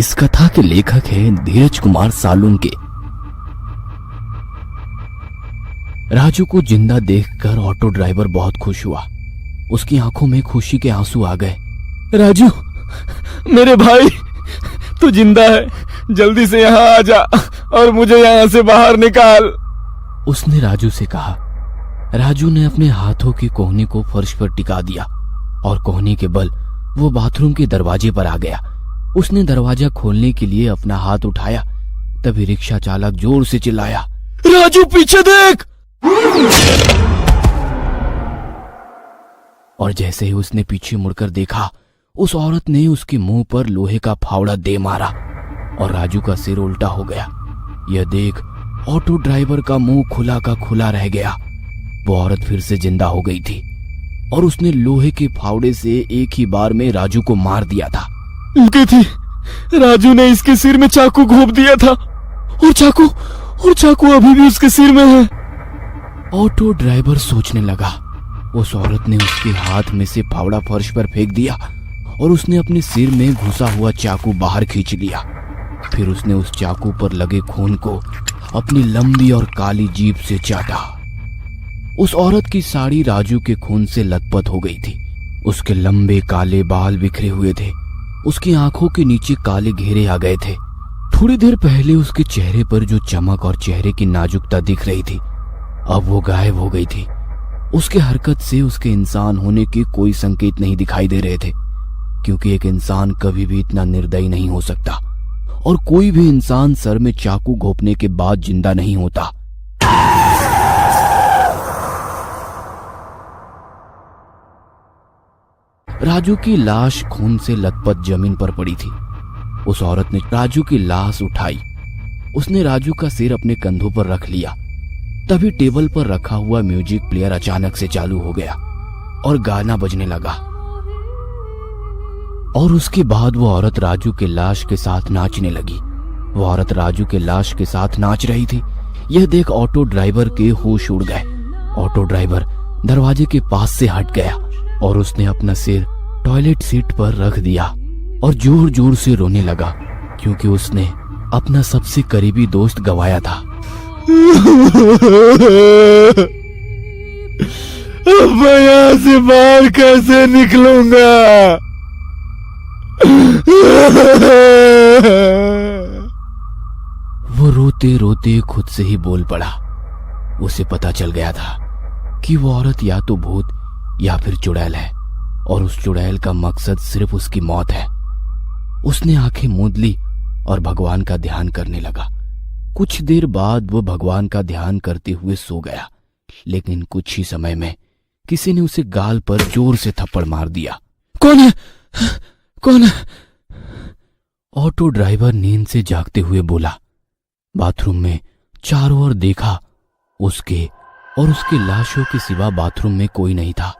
इस कथा के लेखक हैं धीरज कुमार सालुंके। राजू को जिंदा देखकर ऑटो ड्राइवर बहुत खुश हुआ। उसकी आंखों में खुशी के आंसू आ गए। राजू, मेरे भाई, तू जिंदा है। जल्दी से यहाँ आ जा और मुझे यहाँ से बाहर निकाल, उसने राजू से कहा। राजू ने अपने हाथों की कोहनी को फर्श पर टिका दिया और कोहनी के बल वो बाथरूम के दरवाजे पर आ गया। उसने दरवाजा खोलने के लिए अपना हाथ उठाया, तभी रिक्शा चालक जोर से चिल्लाया, राजू पीछे देख। और जैसे ही उसने पीछे मुड़कर देखा, उस औरत ने उसके मुंह पर लोहे का फावड़ा दे मारा और राजू का सिर उल्टा हो गया। यह देख ऑटो ड्राइवर का मुंह खुला का खुला रह गया। वो औरत फिर से जिंदा हो गई थी और उसने लोहे के फावड़े से एक ही बार में राजू को मार दिया था। लुकी थी, राजू ने इसके सिर में चाकू घोंप दिया था और चाकू अभी भी उसके सिर में है। ऑटो ड्राइवर सोचने लगा। उस औरत ने उसके हाथ में से फावड़ा फर्श पर फेंक दिया और उसने अपने सिर में घुसा हुआ चाकू बाहर खींच लिया। फिर उसने उस चाकू पर लगे खून को अपनी लंबी और काली जीभ से चाटा। उस औरत की साड़ी राजू के खून से लथपथ हो गई थी। उसके लंबे काले बाल बिखरे हुए थे। उसकी आंखों के नीचे काले घेरे आ गए थे। थोड़ी देर पहले उसके चेहरे पर जो चमक और चेहरे की नाजुकता दिख रही थी, अब वो गायब हो गई थी। उसके हरकत से उसके इंसान होने के कोई संकेत नहीं दिखाई दे रहे थे, क्योंकि एक इंसान कभी भी इतना निर्दयी नहीं हो सकता और कोई भी इंसान सर में चाकू घोंपने के बाद जिंदा नहीं होता। राजू की लाश खून से लथपथ जमीन पर पड़ी थी। उस औरत ने राजू की लाश उठाई। उसने राजू का सिर अपने कंधों पर रख लिया। तभी टेबल पर रखा हुआ म्यूजिक प्लेयर अचानक से चालू हो गया और गाना बजने लगा। और उसके बाद वो औरत राजू के लाश के साथ नाचने लगी। वो औरत राजू के लाश के साथ नाच रही थी। यह देख ऑटो ड्राइवर के होश उड़ गए। ऑटो ड्राइवर दरवाजे के पास से हट गया और उसने अपना सिर टॉयलेट सीट पर रख दिया और जोर जोर से रोने लगा, क्योंकि उसने अपना सबसे करीबी दोस्त गंवाया था। अब मैं यहाँ से बाहर कैसे निकलूंगा? वो रोते रोते खुद से ही बोल पड़ा। उसे पता चल गया था कि वो औरत या तो भूत या फिर चुड़ैल है और उस चुड़ैल का मकसद सिर्फ उसकी मौत है। उसने आंखें मूंद ली और भगवान का ध्यान करने लगा। कुछ देर बाद वो भगवान का ध्यान करते हुए सो गया, लेकिन कुछ ही समय में किसी ने उसे गाल पर जोर से थप्पड़ मार दिया। कौन है? कौन है? ऑटो ड्राइवर नींद से जागते हुए बोला। बाथरूम में चारों ओर देखा। उसके और उसके लाशों के सिवा बाथरूम में कोई नहीं था।